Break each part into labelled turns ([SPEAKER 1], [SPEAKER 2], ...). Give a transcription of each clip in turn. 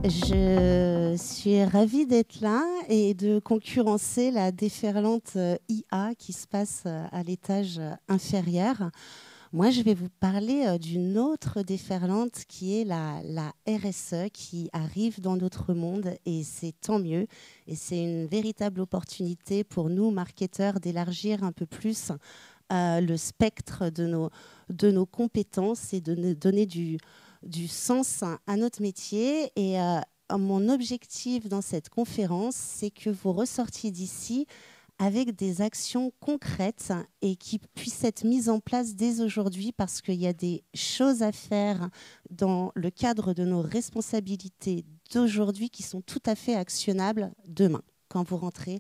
[SPEAKER 1] Je suis ravie d'être là et de concurrencer la déferlante IA qui se passe à l'étage inférieur. Moi, je vais vous parler d'une autre déferlante qui est la RSE qui arrive dans notre monde et c'est tant mieux. Et c'est une véritable opportunité pour nous, marketeurs, d'élargir un peu plus le spectre de nos compétences et de nous donner du sens à notre métier. Et mon objectif dans cette conférence, c'est que vous ressortiez d'ici avec des actions concrètes et qui puissent être mises en place dès aujourd'hui parce qu'il y a des choses à faire dans le cadre de nos responsabilités d'aujourd'hui qui sont tout à fait actionnables demain, quand vous rentrez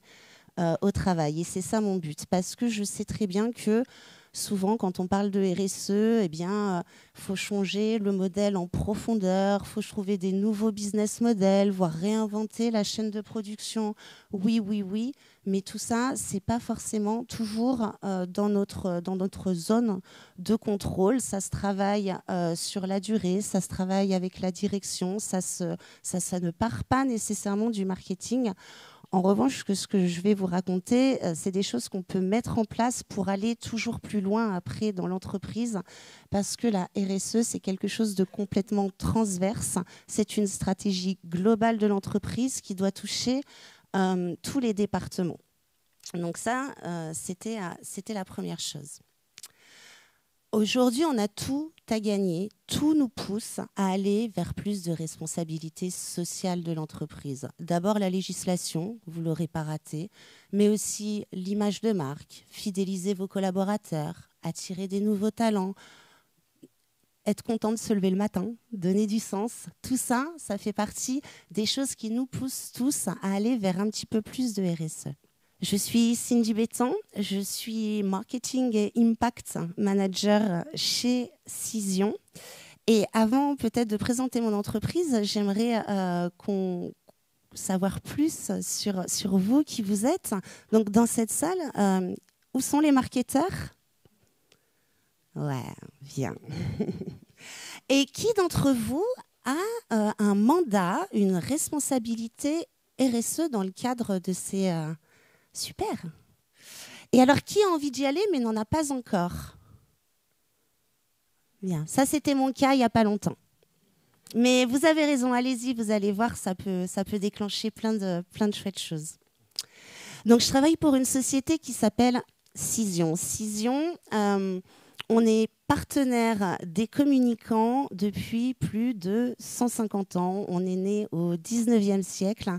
[SPEAKER 1] au travail. Et c'est ça mon but, parce que je sais très bien que souvent, quand on parle de RSE, eh bien, faut changer le modèle en profondeur, faut trouver des nouveaux business models, voire réinventer la chaîne de production. Oui, oui, oui, mais tout ça, c'est pas forcément toujours dans notre zone de contrôle. Ça se travaille sur la durée, ça se travaille avec la direction, ça ne part pas nécessairement du marketing. En revanche, ce que je vais vous raconter, c'est des choses qu'on peut mettre en place pour aller toujours plus loin après dans l'entreprise, parce que la RSE, c'est quelque chose de complètement transverse. C'est une stratégie globale de l'entreprise qui doit toucher tous les départements. Donc ça, c'était la première chose. Aujourd'hui, on a tout à gagner. Tout nous pousse à aller vers plus de responsabilité sociale de l'entreprise. D'abord, la législation, vous ne l'aurez pas raté, mais aussi l'image de marque, fidéliser vos collaborateurs, attirer des nouveaux talents, être content de se lever le matin, donner du sens. Tout ça, ça fait partie des choses qui nous poussent tous à aller vers un petit peu plus de RSE. Je suis Cindy Béton, je suis Marketing et Impact Manager chez Cision. Et avant peut-être de présenter mon entreprise, j'aimerais savoir plus sur vous, qui vous êtes. Donc dans cette salle, où sont les marketeurs? Ouais, bien. Et qui d'entre vous a un mandat, une responsabilité RSE dans le cadre de ces... Super. Et alors, qui a envie d'y aller mais n'en a pas encore? Bien, ça c'était mon cas il n'y a pas longtemps. Mais vous avez raison, allez-y, vous allez voir, ça peut déclencher plein de chouettes choses. Donc, je travaille pour une société qui s'appelle Cision. Cision, on est partenaire des communicants depuis plus de 150 ans. On est né au 19e siècle.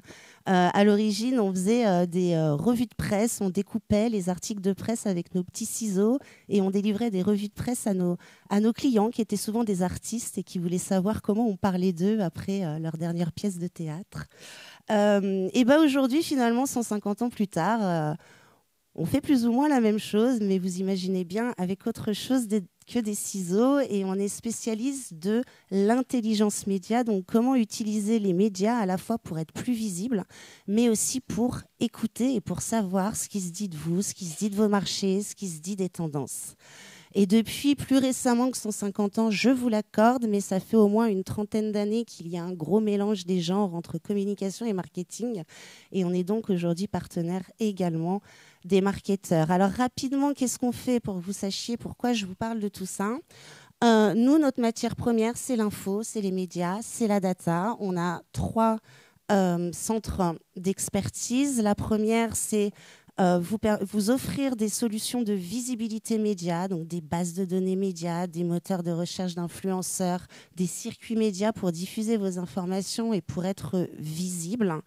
[SPEAKER 1] À l'origine, on faisait des revues de presse, on découpait les articles de presse avec nos petits ciseaux et on délivrait des revues de presse à nos clients qui étaient souvent des artistes et qui voulaient savoir comment on parlait d'eux après leur dernière pièce de théâtre. Et ben aujourd'hui, finalement, 150 ans plus tard, on fait plus ou moins la même chose, mais vous imaginez bien avec autre chose que des ciseaux, et on est spécialiste de l'intelligence média, donc comment utiliser les médias à la fois pour être plus visible, mais aussi pour écouter et pour savoir ce qui se dit de vous, ce qui se dit de vos marchés, ce qui se dit des tendances. Et depuis plus récemment que 150 ans, je vous l'accorde, mais ça fait au moins une trentaine d'années qu'il y a un gros mélange des genres entre communication et marketing. Et on est donc aujourd'hui partenaire également des marketeurs. Alors rapidement, qu'est-ce qu'on fait pour que vous sachiez pourquoi je vous parle de tout ça? Nous, notre matière première, c'est l'info, c'est les médias, c'est la data. On a 3 centres d'expertise. La première, c'est vous offrir des solutions de visibilité média, donc des bases de données médias, des moteurs de recherche d'influenceurs, des circuits médias pour diffuser vos informations et pour être visible.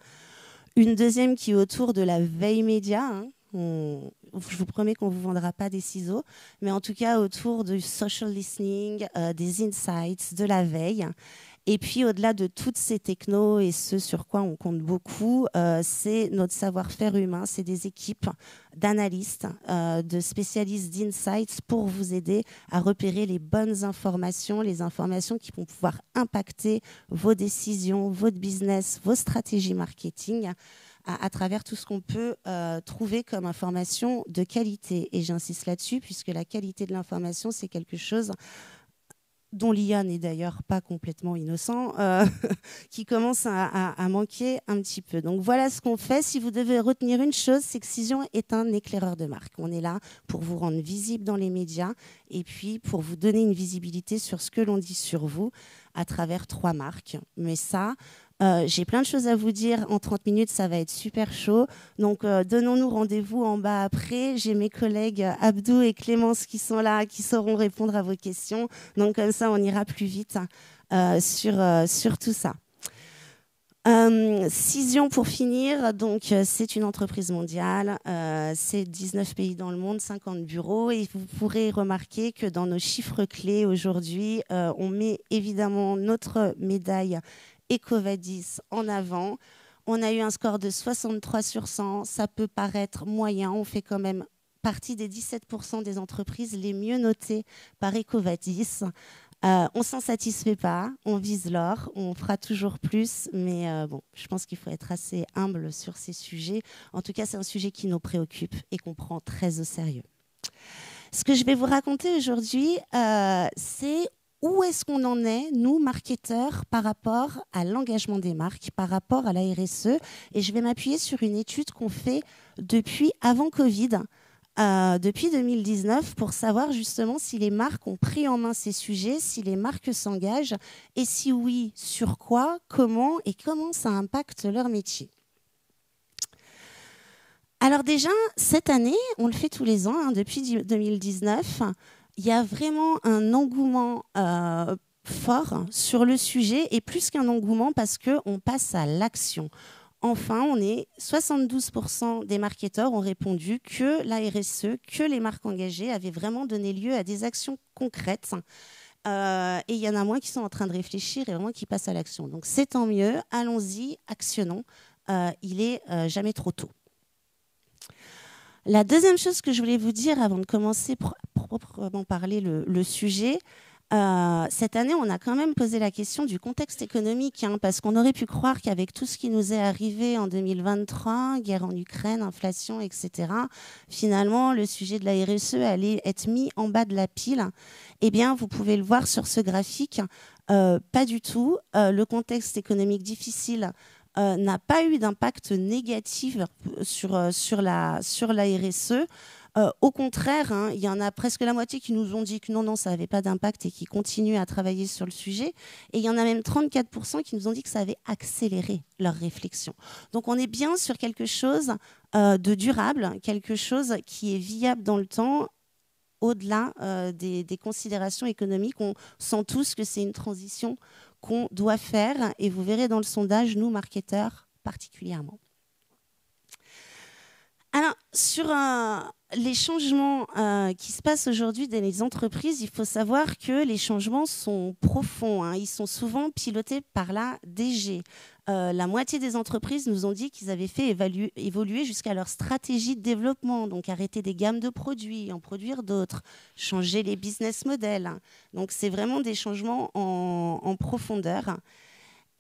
[SPEAKER 1] Une deuxième qui est autour de la veille média. Je vous promets qu'on ne vous vendra pas des ciseaux, mais en tout cas autour du social listening, des insights, de la veille. Et puis, au-delà de toutes ces technos et ce sur quoi on compte beaucoup, c'est notre savoir-faire humain. C'est des équipes d'analystes, de spécialistes d'insights pour vous aider à repérer les bonnes informations, les informations qui vont pouvoir impacter vos décisions, votre business, vos stratégies marketing à travers tout ce qu'on peut trouver comme information de qualité. Et j'insiste là-dessus, puisque la qualité de l'information, c'est quelque chose dont l'IA n'est d'ailleurs pas complètement innocent, qui commence à manquer un petit peu. Donc voilà ce qu'on fait. Si vous devez retenir une chose, c'est que Cision est un éclaireur de marque. On est là pour vous rendre visible dans les médias et puis pour vous donner une visibilité sur ce que l'on dit sur vous à travers 3 marques. Mais ça, j'ai plein de choses à vous dire. En 30 minutes, ça va être super chaud. Donc, donnons-nous rendez-vous en bas après. J'ai mes collègues Abdou et Clémence qui sont là, qui sauront répondre à vos questions. Donc, comme ça, on ira plus vite sur tout ça. Cision, pour finir, donc c'est une entreprise mondiale, c'est 19 pays dans le monde, 50 bureaux, et vous pourrez remarquer que dans nos chiffres clés aujourd'hui, on met évidemment notre médaille EcoVadis en avant. On a eu un score de 63 sur 100, ça peut paraître moyen, on fait quand même partie des 17% des entreprises les mieux notées par EcoVadis. On ne s'en satisfait pas, on vise l'or, on fera toujours plus, mais bon, je pense qu'il faut être assez humble sur ces sujets. En tout cas, c'est un sujet qui nous préoccupe et qu'on prend très au sérieux. Ce que je vais vous raconter aujourd'hui, c'est où est-ce qu'on en est, nous, marketeurs, par rapport à l'engagement des marques, par rapport à la RSE. Et je vais m'appuyer sur une étude qu'on fait depuis avant Covid, depuis 2019, pour savoir justement si les marques ont pris en main ces sujets, si les marques s'engagent, et si oui, sur quoi, comment et comment ça impacte leur métier. Alors déjà, cette année, on le fait tous les ans, hein, depuis 2019, il y a vraiment un engouement fort sur le sujet, et plus qu'un engouement parce qu'on passe à l'action. Enfin, 72% des marketeurs ont répondu que la RSE, que les marques engagées avaient vraiment donné lieu à des actions concrètes. Et il y en a moins qui sont en train de réfléchir et vraiment qui passent à l'action. Donc c'est tant mieux, allons-y, actionnons. Il est jamais trop tôt. La deuxième chose que je voulais vous dire avant de commencer proprement parler le sujet, cette année, on a quand même posé la question du contexte économique, hein, parce qu'on aurait pu croire qu'avec tout ce qui nous est arrivé en 2023, guerre en Ukraine, inflation, etc., finalement, le sujet de la RSE allait être mis en bas de la pile. Eh bien, vous pouvez le voir sur ce graphique, pas du tout. Le contexte économique difficile n'a pas eu d'impact négatif sur la RSE. Au contraire, hein, il y en a presque la moitié qui nous ont dit que non, ça n'avait pas d'impact et qui continuent à travailler sur le sujet. Et il y en a même 34% qui nous ont dit que ça avait accéléré leur réflexion. Donc on est bien sur quelque chose de durable, quelque chose qui est viable dans le temps, au-delà des considérations économiques. On sent tous que c'est une transition qu'on doit faire. Et vous verrez dans le sondage, nous, marketeurs, particulièrement. Alors, sur les changements qui se passent aujourd'hui dans les entreprises, il faut savoir que les changements sont profonds, hein. Ils sont souvent pilotés par la DG. La moitié des entreprises nous ont dit qu'ils avaient fait évoluer jusqu'à leur stratégie de développement, donc arrêter des gammes de produits, en produire d'autres, changer les business models. Donc, c'est vraiment des changements en profondeur.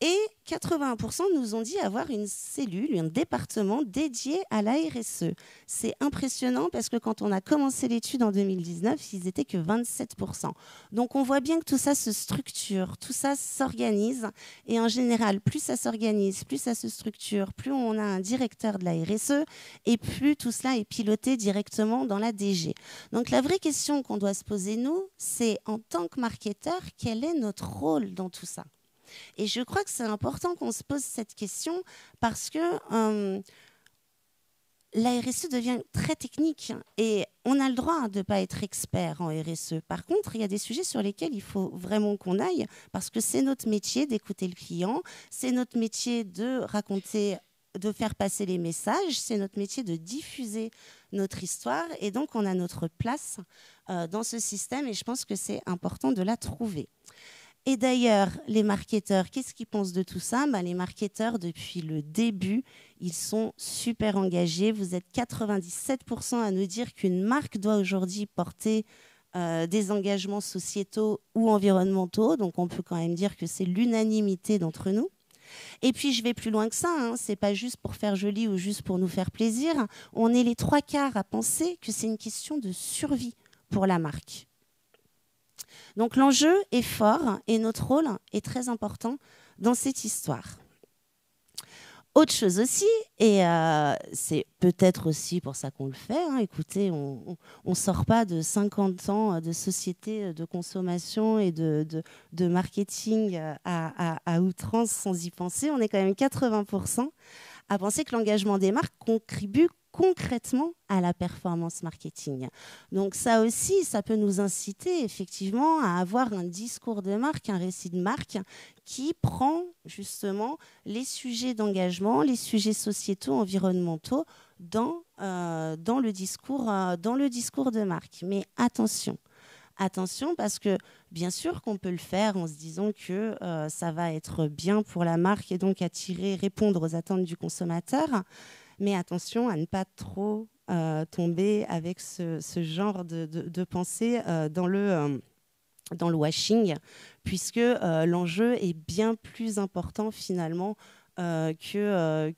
[SPEAKER 1] Et 80% nous ont dit avoir une cellule, un département dédié à la RSE. C'est impressionnant parce que quand on a commencé l'étude en 2019, ils n'étaient que 27%. Donc on voit bien que tout ça se structure, tout ça s'organise. Et en général, plus ça s'organise, plus ça se structure, plus on a un directeur de la RSE et plus tout cela est piloté directement dans la DG. Donc la vraie question qu'on doit se poser, nous, c'est en tant que marketeur, quel est notre rôle dans tout ça ? Et je crois que c'est important qu'on se pose cette question parce que la RSE devient très technique et on a le droit de ne pas être expert en RSE. Par contre, il y a des sujets sur lesquels il faut vraiment qu'on aille parce que c'est notre métier d'écouter le client, c'est notre métier de raconter, de faire passer les messages, c'est notre métier de diffuser notre histoire et donc on a notre place dans ce système et je pense que c'est important de la trouver. Et d'ailleurs, les marketeurs, qu'est-ce qu'ils pensent de tout ça ? Les marketeurs, depuis le début, ils sont super engagés. Vous êtes 97% à nous dire qu'une marque doit aujourd'hui porter des engagements sociétaux ou environnementaux. Donc, on peut quand même dire que c'est l'unanimité d'entre nous. Et puis, je vais plus loin que ça. Hein. Ce n'est pas juste pour faire joli ou juste pour nous faire plaisir. On est les 3/4 à penser que c'est une question de survie pour la marque. Donc l'enjeu est fort et notre rôle est très important dans cette histoire. Autre chose aussi, et c'est peut-être aussi pour ça qu'on le fait, hein, écoutez, on ne sort pas de 50 ans de société de consommation et de marketing à outrance sans y penser. On est quand même 80% à penser que l'engagement des marques contribue concrètement à la performance marketing. Donc ça aussi, ça peut nous inciter effectivement à avoir un discours de marque, un récit de marque qui prend justement les sujets d'engagement, les sujets sociétaux, environnementaux dans le discours de marque. Mais attention, parce que bien sûr qu'on peut le faire en se disant que ça va être bien pour la marque et donc répondre aux attentes du consommateur. Mais attention à ne pas trop tomber avec ce genre de pensée dans le washing, puisque l'enjeu est bien plus important finalement que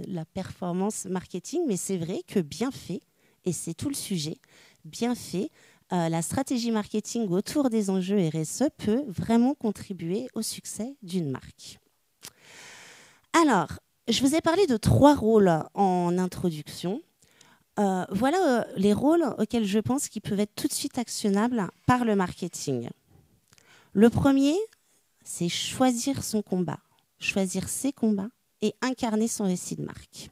[SPEAKER 1] la performance marketing. Mais c'est vrai que bien fait, et c'est tout le sujet, bien fait, la stratégie marketing autour des enjeux RSE peut vraiment contribuer au succès d'une marque. Alors, je vous ai parlé de 3 rôles en introduction. Voilà les rôles auxquels je pense qu'ils peuvent être tout de suite actionnables par le marketing. Le premier, c'est choisir son combat, choisir ses combats et incarner son récit de marque.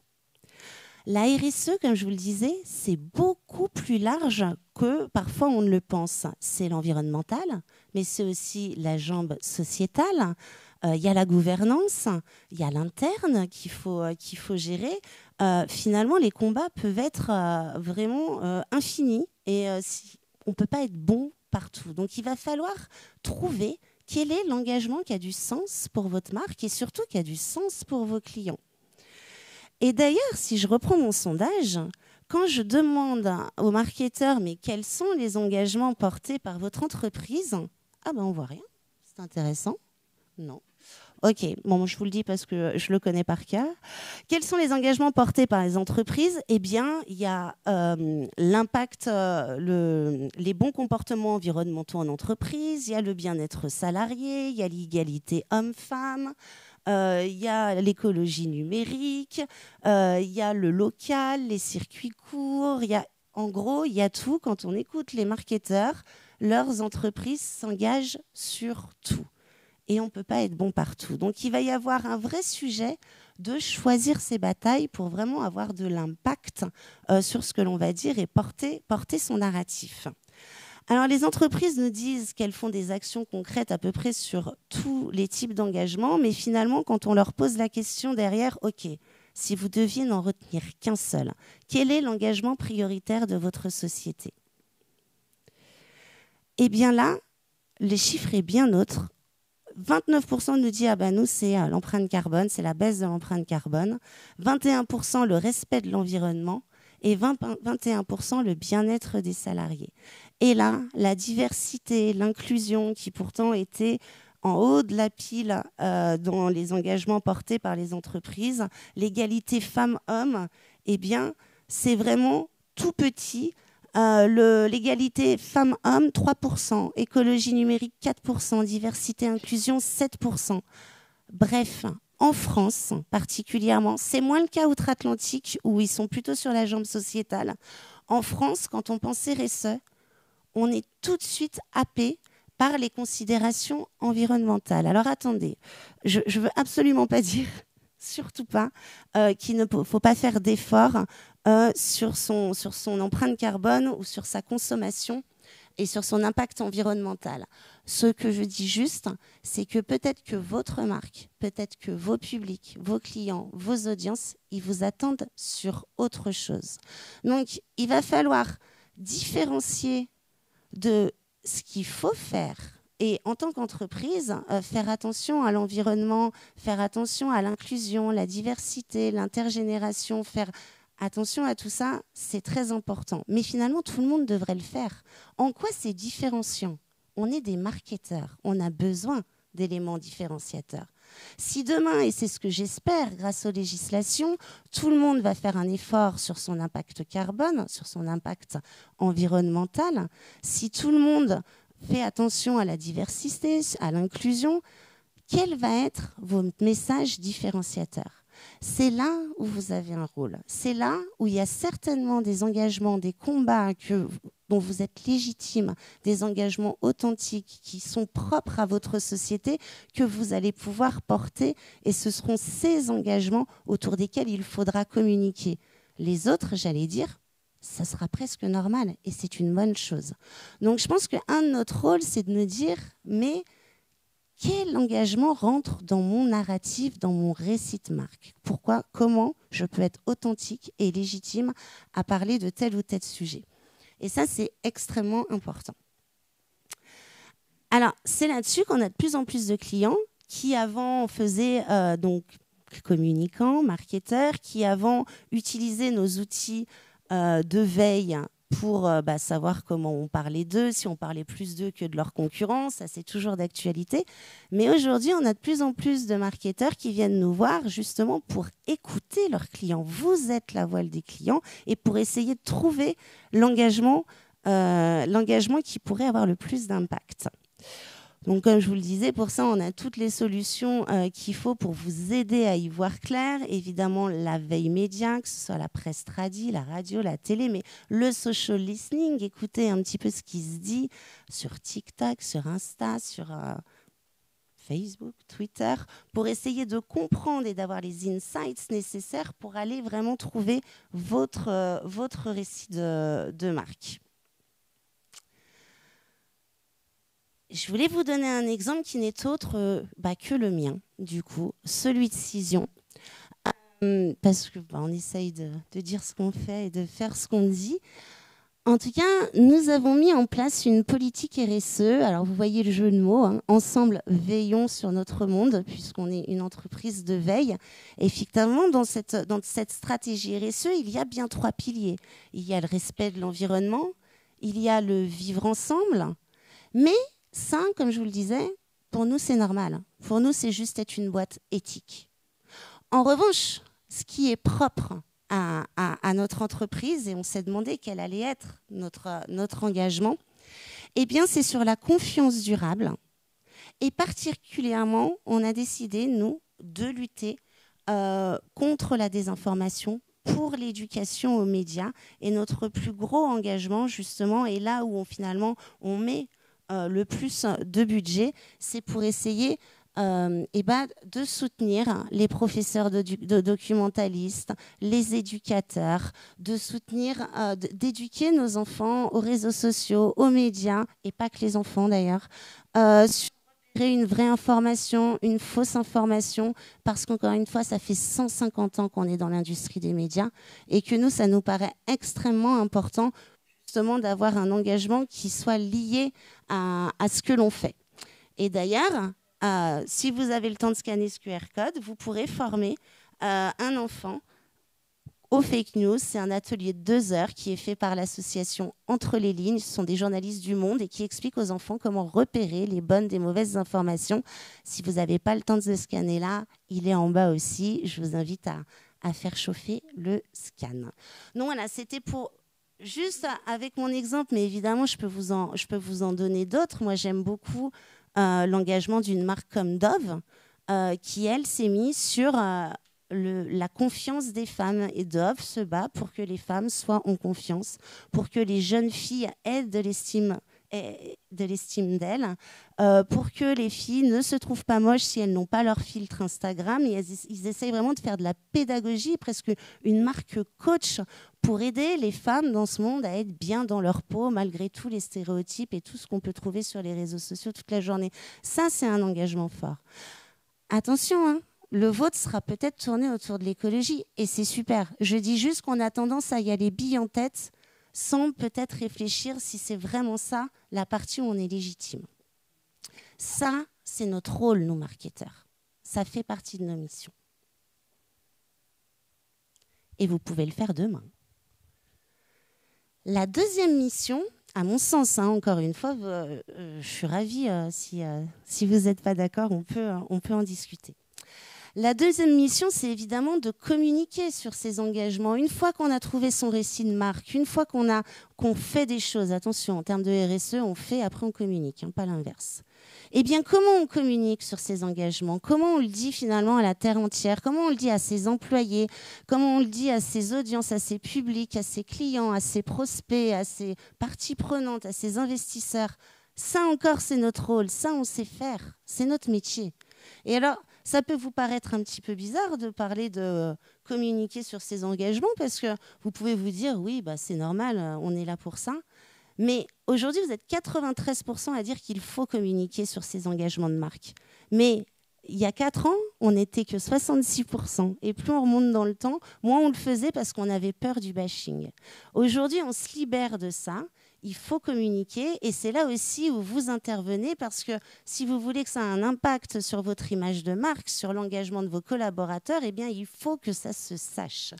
[SPEAKER 1] La RSE, comme je vous le disais, c'est beaucoup plus large que parfois on ne le pense. C'est l'environnemental, mais c'est aussi la jambe sociétale. Il y a la gouvernance, il y a l'interne qu'il faut gérer. Finalement, les combats peuvent être vraiment infinis et on ne peut pas être bon partout. Donc, il va falloir trouver quel est l'engagement qui a du sens pour votre marque et surtout qui a du sens pour vos clients. Et d'ailleurs, si je reprends mon sondage, quand je demande aux marketeurs mais quels sont les engagements portés par votre entreprise, ah ben on voit rien. C'est intéressant. Non. Ok, bon, je vous le dis parce que je le connais par cœur. Quels sont les engagements portés par les entreprises ? Eh bien, il y a l'impact, les bons comportements environnementaux en entreprise, il y a le bien-être salarié, il y a l'égalité homme-femme, il y a l'écologie numérique, il y a le local, les circuits courts, en gros, il y a tout. Quand on écoute les marketeurs, leurs entreprises s'engagent sur tout. Et on ne peut pas être bon partout. Donc, il va y avoir un vrai sujet de choisir ses batailles pour vraiment avoir de l'impact sur ce que l'on va dire et porter son narratif. Alors, les entreprises nous disent qu'elles font des actions concrètes à peu près sur tous les types d'engagement, mais finalement, quand on leur pose la question derrière, OK, si vous deviez n'en retenir qu'un seul, quel est l'engagement prioritaire de votre société ? Eh bien là, le chiffre est bien autre. 29% nous dit ah ben nous c'est l'empreinte carbone, c'est la baisse de l'empreinte carbone. 21% le respect de l'environnement et 21% le bien-être des salariés. Et là, la diversité, l'inclusion qui pourtant était en haut de la pile dans les engagements portés par les entreprises, l'égalité femmes-hommes, eh bien c'est vraiment tout petit. L'égalité femmes-hommes, 3%, écologie numérique, 4%, diversité inclusion, 7%. Bref, en France particulièrement, c'est moins le cas outre-Atlantique où ils sont plutôt sur la jambe sociétale. En France, quand on pense RSE, on est tout de suite happé par les considérations environnementales. Alors attendez, je ne veux absolument pas dire, surtout pas, qu'il ne faut pas faire d'efforts sur son empreinte carbone ou sur sa consommation et sur son impact environnemental. Ce que je dis juste, c'est que peut-être que votre marque, peut-être que vos publics, vos clients, vos audiences, ils vous attendent sur autre chose. Donc, il va falloir différencier de ce qu'il faut faire. Et en tant qu'entreprise, faire attention à l'environnement, faire attention à l'inclusion, la diversité, l'intergénération, faire attention à tout ça, c'est très important. Mais finalement, tout le monde devrait le faire. En quoi c'est différenciant ? On est des marketeurs, on a besoin d'éléments différenciateurs. Si demain, et c'est ce que j'espère grâce aux législations, tout le monde va faire un effort sur son impact carbone, sur son impact environnemental, si tout le monde fait attention à la diversité, à l'inclusion. Quel va être votre message différenciateur? C'est là où vous avez un rôle. C'est là où il y a certainement des engagements, des combats dont vous êtes légitime, des engagements authentiques qui sont propres à votre société que vous allez pouvoir porter, et ce seront ces engagements autour desquels il faudra communiquer. Les autres, j'allais dire, ça sera presque normal et c'est une bonne chose. Donc je pense qu'un de notre rôle, c'est de me dire, mais quel engagement rentre dans mon narratif, dans mon récit de marque? Pourquoi, comment je peux être authentique et légitime à parler de tel ou tel sujet? Et ça, c'est extrêmement important. Alors, c'est là-dessus qu'on a de plus en plus de clients qui avant faisaient donc communicants, marketeurs, qui avant utilisaient nos outils de veille pour savoir comment on parlait d'eux, si on parlait plus d'eux que de leurs concurrents. Ça, c'est toujours d'actualité. Mais aujourd'hui, on a de plus en plus de marketeurs qui viennent nous voir justement pour écouter leurs clients. Vous êtes la voix des clients et pour essayer de trouver l'engagement qui pourrait avoir le plus d'impact. Donc, comme je vous le disais, pour ça, on a toutes les solutions qu'il faut pour vous aider à y voir clair. Évidemment, la veille média, que ce soit la presse tradi, la radio, la télé, mais le social listening, écouter un petit peu ce qui se dit sur TikTok, sur Insta, sur Facebook, Twitter, pour essayer de comprendre et d'avoir les insights nécessaires pour aller vraiment trouver votre récit de marque. Je voulais vous donner un exemple qui n'est autre que le mien, du coup, celui de Cision. Parce qu'on essaye de dire ce qu'on fait et de faire ce qu'on dit. En tout cas, nous avons mis en place une politique RSE. Alors, vous voyez le jeu de mots. Hein. Ensemble, veillons sur notre monde, puisqu'on est une entreprise de veille. Et effectivement, dans cette stratégie RSE, il y a bien 3 piliers. Il y a le respect de l'environnement, il y a le vivre ensemble, mais ça, comme je vous le disais, pour nous, c'est normal. Pour nous, c'est juste être une boîte éthique. En revanche, ce qui est propre à notre entreprise, et on s'est demandé quel allait être notre engagement, eh bien, c'est sur la confiance durable. Et particulièrement, on a décidé, nous, de lutter contre la désinformation, pour l'éducation aux médias. Et notre plus gros engagement, justement, est là où finalement, on met le plus de budget, c'est pour essayer de soutenir les professeurs de documentalistes, les éducateurs, de soutenir, d'éduquer nos enfants aux réseaux sociaux, aux médias, et pas que les enfants d'ailleurs, sur une vraie information, une fausse information, parce qu'encore une fois, ça fait 150 ans qu'on est dans l'industrie des médias et que nous, ça nous paraît extrêmement important justement d'avoir un engagement qui soit lié à ce que l'on fait. Et d'ailleurs, si vous avez le temps de scanner ce QR code, vous pourrez former un enfant aux fake news. C'est un atelier de 2 heures qui est fait par l'association Entre les lignes. Ce sont des journalistes du Monde et qui expliquent aux enfants comment repérer les bonnes des mauvaises informations. Si vous n'avez pas le temps de ce scanner là, il est en bas aussi. Je vous invite à faire chauffer le scan. Donc voilà, c'était pour... Juste avec mon exemple, mais évidemment, je peux vous en donner d'autres. Moi, j'aime beaucoup l'engagement d'une marque comme Dove, qui, elle, s'est mise sur la confiance des femmes. Et Dove se bat pour que les femmes soient en confiance, pour que les jeunes filles aient de l'estime d'elles, pour que les filles ne se trouvent pas moches si elles n'ont pas leur filtre Instagram. Et ils essayent vraiment de faire de la pédagogie, presque une marque coach, pour aider les femmes dans ce monde à être bien dans leur peau, malgré tous les stéréotypes et tout ce qu'on peut trouver sur les réseaux sociaux toute la journée. Ça, c'est un engagement fort. Attention, hein, le vôtre sera peut-être tourné autour de l'écologie, et c'est super. Je dis juste qu'on a tendance à y aller bille en tête, sans peut-être réfléchir si c'est vraiment ça, la partie où on est légitime. Ça, c'est notre rôle, nous, marketeurs. Ça fait partie de nos missions. Et vous pouvez le faire demain. La deuxième mission, à mon sens, hein, encore une fois, je suis ravie, si vous n'êtes pas d'accord, on peut en discuter. La deuxième mission, c'est évidemment de communiquer sur ses engagements. Une fois qu'on a trouvé son récit de marque, une fois qu'on fait des choses, attention, en termes de RSE, on fait, après on communique, hein, pas l'inverse. Eh bien, comment on communique sur ses engagements? Comment on le dit finalement à la terre entière? Comment on le dit à ses employés? Comment on le dit à ses audiences, à ses publics, à ses clients, à ses prospects, à ses parties prenantes, à ses investisseurs? Ça encore, c'est notre rôle. Ça, on sait faire. C'est notre métier. Et alors, ça peut vous paraître un petit peu bizarre de parler de communiquer sur ses engagements parce que vous pouvez vous dire, oui, bah, c'est normal, on est là pour ça. Mais aujourd'hui, vous êtes 93% à dire qu'il faut communiquer sur ses engagements de marque. Mais il y a 4 ans, on n'était que 66%. Et plus on remonte dans le temps, moins on le faisait parce qu'on avait peur du bashing. Aujourd'hui, on se libère de ça. Il faut communiquer et c'est là aussi où vous intervenez parce que si vous voulez que ça ait un impact sur votre image de marque, sur l'engagement de vos collaborateurs, eh bien, il faut que ça se sache.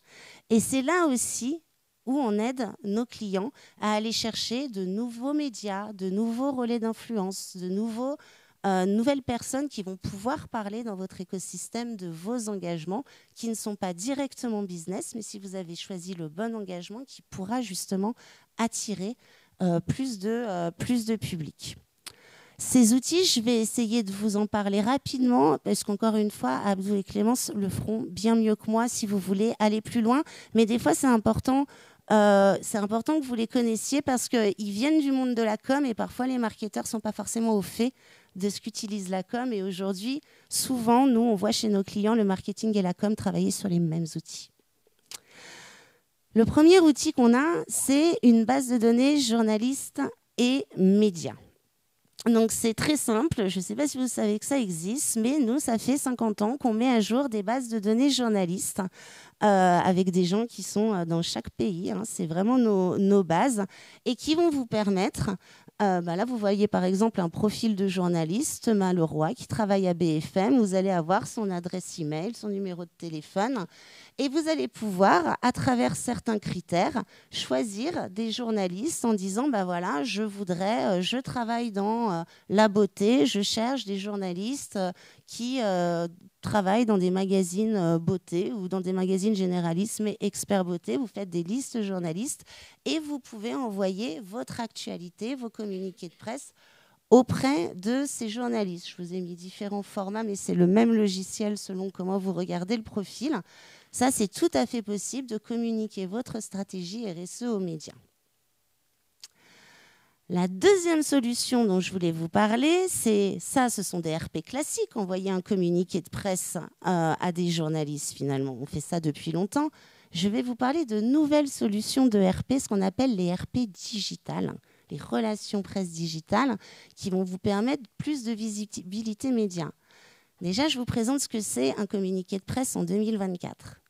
[SPEAKER 1] Et c'est là aussi où on aide nos clients à aller chercher de nouveaux médias, de nouveaux relais d'influence, de nouvelles personnes qui vont pouvoir parler dans votre écosystème de vos engagements qui ne sont pas directement business, mais si vous avez choisi le bon engagement qui pourra justement attirer plus de public. Ces outils, je vais essayer de vous en parler rapidement parce qu'encore une fois, Abdou et Clémence le feront bien mieux que moi si vous voulez aller plus loin. Mais des fois, c'est important que vous les connaissiez parce qu'ils viennent du monde de la com et parfois les marketeurs ne sont pas forcément au fait de ce qu'utilise la com. Et aujourd'hui, souvent, nous, on voit chez nos clients le marketing et la com travailler sur les mêmes outils. Le premier outil qu'on a, c'est une base de données journalistes et médias. Donc c'est très simple, je ne sais pas si vous savez que ça existe, mais nous, ça fait 50 ans qu'on met à jour des bases de données journalistes avec des gens qui sont dans chaque pays, hein, c'est vraiment nos bases, et qui vont vous permettre, là vous voyez par exemple un profil de journaliste, Thomas Leroy, qui travaille à BFM, vous allez avoir son adresse email, son numéro de téléphone, et vous allez pouvoir, à travers certains critères, choisir des journalistes en disant, voilà, je travaille dans la beauté, je cherche des journalistes qui travaillent dans des magazines beauté ou dans des magazines généralistes, mais experts beauté. Vous faites des listes journalistes et vous pouvez envoyer votre actualité, vos communiqués de presse auprès de ces journalistes. Je vous ai mis différents formats, mais c'est le même logiciel selon comment vous regardez le profil. Ça, c'est tout à fait possible de communiquer votre stratégie RSE aux médias. La deuxième solution dont je voulais vous parler, ce sont des RP classiques. Envoyer un communiqué de presse à des journalistes, finalement. On fait ça depuis longtemps. Je vais vous parler de nouvelles solutions de RP, ce qu'on appelle les RP digitales, les relations presse digitales, qui vont vous permettre plus de visibilité média. Déjà, je vous présente ce que c'est un communiqué de presse en 2024.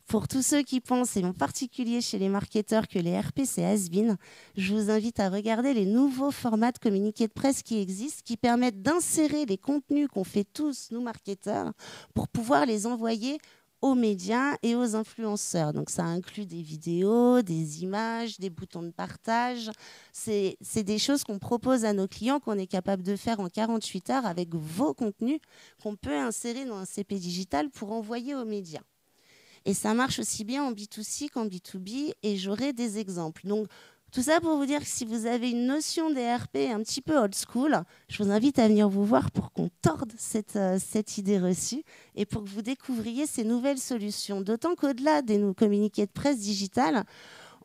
[SPEAKER 1] Pour tous ceux qui pensent, et en particulier chez les marketeurs, que les RP, c'est has-been, je vous invite à regarder les nouveaux formats de communiqués de presse qui existent, qui permettent d'insérer les contenus qu'on fait tous, nous marketeurs, pour pouvoir les envoyer aux médias et aux influenceurs. Donc ça inclut des vidéos, des images, des boutons de partage. C'est des choses qu'on propose à nos clients, qu'on est capable de faire en 48 heures avec vos contenus, qu'on peut insérer dans un CP digital pour envoyer aux médias. Et ça marche aussi bien en B2C qu'en B2B, et j'aurai des exemples. Donc, tout ça pour vous dire que si vous avez une notion des RP un petit peu old school, je vous invite à venir vous voir pour qu'on torde cette idée reçue et pour que vous découvriez ces nouvelles solutions. D'autant qu'au-delà des communiqués de presse digitale,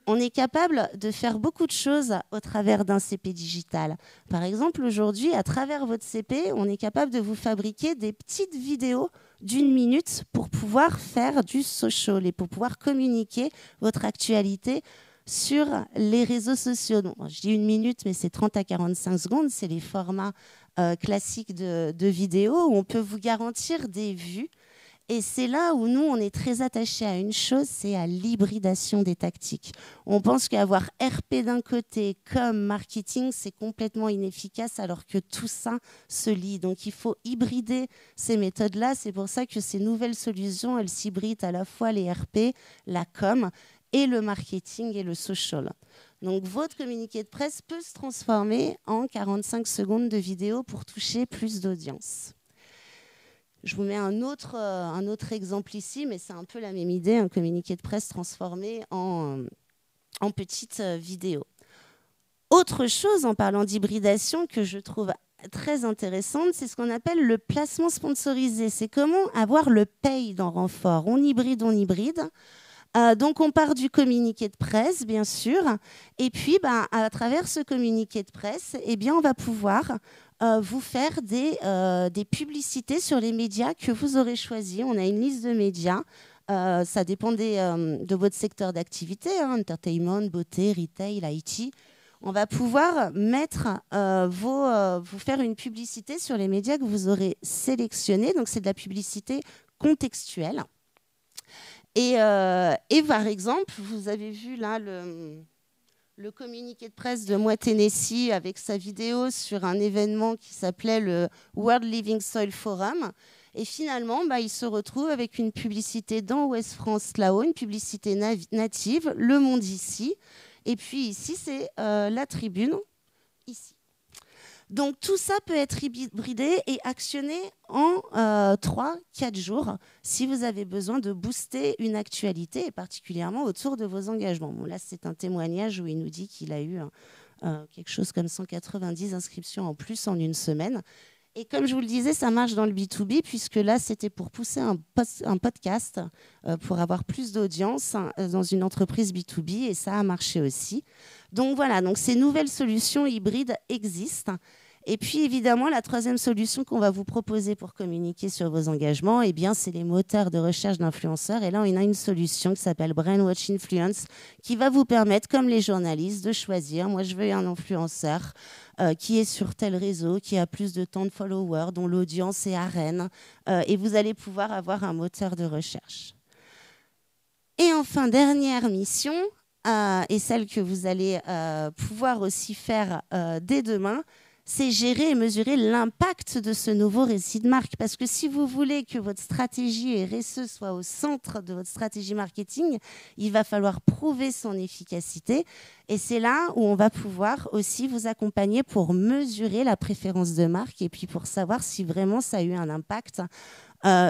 [SPEAKER 1] on est capable de faire beaucoup de choses au travers d'un CP digital. Par exemple, aujourd'hui, à travers votre CP, on est capable de vous fabriquer des petites vidéos d'1 minute pour pouvoir faire du social et pour pouvoir communiquer votre actualité sur les réseaux sociaux. Donc, je dis 1 minute, mais c'est 30 à 45 secondes. C'est les formats classiques de vidéos où on peut vous garantir des vues. Et c'est là où nous, on est très attachés à une chose, c'est à l'hybridation des tactiques. On pense qu'avoir RP d'un côté comme marketing, c'est complètement inefficace alors que tout ça se lie. Donc, il faut hybrider ces méthodes-là. C'est pour ça que ces nouvelles solutions, elles s'hybrident à la fois les RP, la com et le marketing et le social. Donc, votre communiqué de presse peut se transformer en 45 secondes de vidéo pour toucher plus d'audience. Je vous mets un autre exemple ici, mais c'est un peu la même idée, un communiqué de presse transformé en petite vidéo. Autre chose, en parlant d'hybridation, que je trouve très intéressante, c'est ce qu'on appelle le placement sponsorisé. C'est comment avoir le pay dans Renfort. On hybride. Donc, on part du communiqué de presse, bien sûr. Et puis, à travers ce communiqué de presse, eh bien, on va pouvoir vous faire des publicités sur les médias que vous aurez choisis. On a une liste de médias. Ça dépend de votre secteur d'activité, hein, entertainment, beauté, retail, IT. On va pouvoir vous faire une publicité sur les médias que vous aurez sélectionnés. Donc, c'est de la publicité contextuelle. Et par exemple, vous avez vu là le communiqué de presse de Moi Tennessee avec sa vidéo sur un événement qui s'appelait le World Living Soil Forum. Et finalement, il se retrouve avec une publicité dans Ouest France là-haut, une publicité native, Le Monde ici. Et puis ici, c'est la tribune, ici. Donc tout ça peut être hybridé et actionné en 3-4 jours si vous avez besoin de booster une actualité, et particulièrement autour de vos engagements. Bon, là, c'est un témoignage où il nous dit qu'il a eu quelque chose comme 190 inscriptions en plus en une semaine. Et comme je vous le disais, ça marche dans le B2B, puisque là, c'était pour pousser un podcast pour avoir plus d'audience dans une entreprise B2B, et ça a marché aussi. Donc voilà, donc ces nouvelles solutions hybrides existent. Et puis évidemment, la troisième solution qu'on va vous proposer pour communiquer sur vos engagements, eh bien, c'est les moteurs de recherche d'influenceurs. Et là, on a une solution qui s'appelle Brainwatch Influence, qui va vous permettre, comme les journalistes, de choisir. Moi, je veux un influenceur qui est sur tel réseau, qui a plus de temps de followers, dont l'audience est à Rennes. Et vous allez pouvoir avoir un moteur de recherche. Et enfin, dernière mission, et celle que vous allez pouvoir aussi faire dès demain, c'est gérer et mesurer l'impact de ce nouveau récit de marque. Parce que si vous voulez que votre stratégie RSE soit au centre de votre stratégie marketing, il va falloir prouver son efficacité. Et c'est là où on va pouvoir aussi vous accompagner pour mesurer la préférence de marque et puis pour savoir si vraiment ça a eu un impact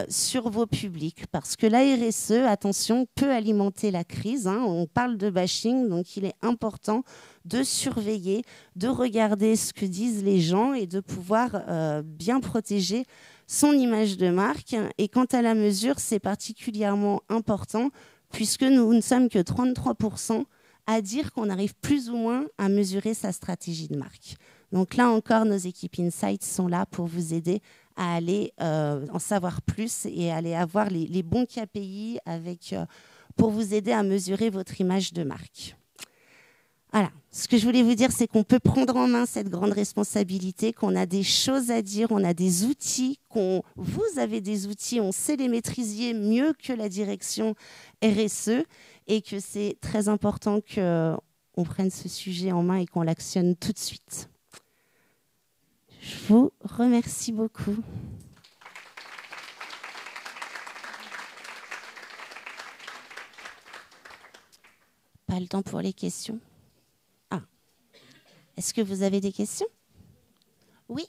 [SPEAKER 1] sur vos publics. Parce que la RSE, attention, peut alimenter la crise. Hein. On parle de bashing, donc il est important de surveiller, de regarder ce que disent les gens et de pouvoir bien protéger son image de marque. Et quant à la mesure, c'est particulièrement important puisque nous ne sommes que 33% à dire qu'on arrive plus ou moins à mesurer sa stratégie de marque. Donc là encore, nos équipes Insights sont là pour vous aider à aller en savoir plus et aller avoir les bons KPI pour vous aider à mesurer votre image de marque. Voilà. Ce que je voulais vous dire, c'est qu'on peut prendre en main cette grande responsabilité, qu'on a des choses à dire, on a des outils, vous avez des outils, on sait les maîtriser mieux que la direction RSE et que c'est très important qu'on prenne ce sujet en main et qu'on l'actionne tout de suite. Je vous remercie beaucoup. Pas le temps pour les questions. Ah. Est-ce que vous avez des questions? Oui.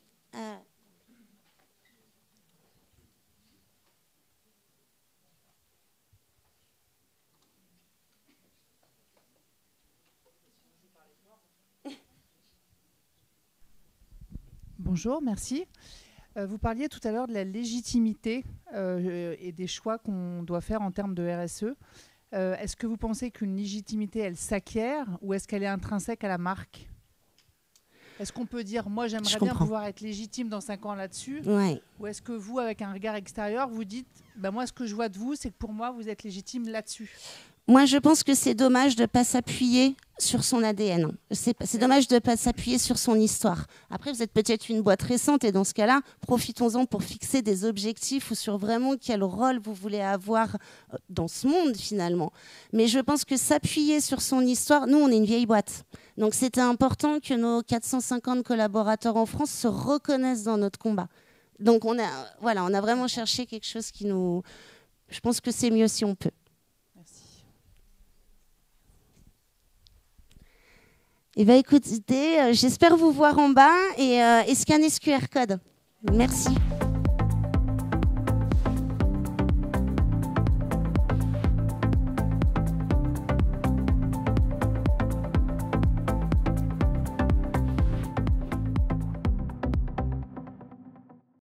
[SPEAKER 2] Bonjour, merci. Vous parliez tout à l'heure de la légitimité et des choix qu'on doit faire en termes de RSE. Est-ce que vous pensez qu'une légitimité, elle s'acquiert ou est-ce qu'elle est intrinsèque à la marque? Est-ce qu'on peut dire, moi j'aimerais bien pouvoir être légitime dans 5 ans là-dessus,
[SPEAKER 1] ouais.
[SPEAKER 2] Ou est-ce que vous, avec un regard extérieur, vous dites, moi ce que je vois de vous, c'est que pour moi, vous êtes légitime là-dessus?
[SPEAKER 1] Moi, je pense que c'est dommage de ne pas s'appuyer sur son ADN. C'est dommage de ne pas s'appuyer sur son histoire. Après, vous êtes peut-être une boîte récente et dans ce cas-là, profitons-en pour fixer des objectifs ou sur vraiment quel rôle vous voulez avoir dans ce monde finalement. Mais je pense que s'appuyer sur son histoire, nous, on est une vieille boîte. Donc, c'était important que nos 450 collaborateurs en France se reconnaissent dans notre combat. Donc, on a vraiment cherché quelque chose qui nous... Je pense que c'est mieux si on peut. Eh bien, écoutez, j'espère vous voir en bas et scanner ce QR code. Merci.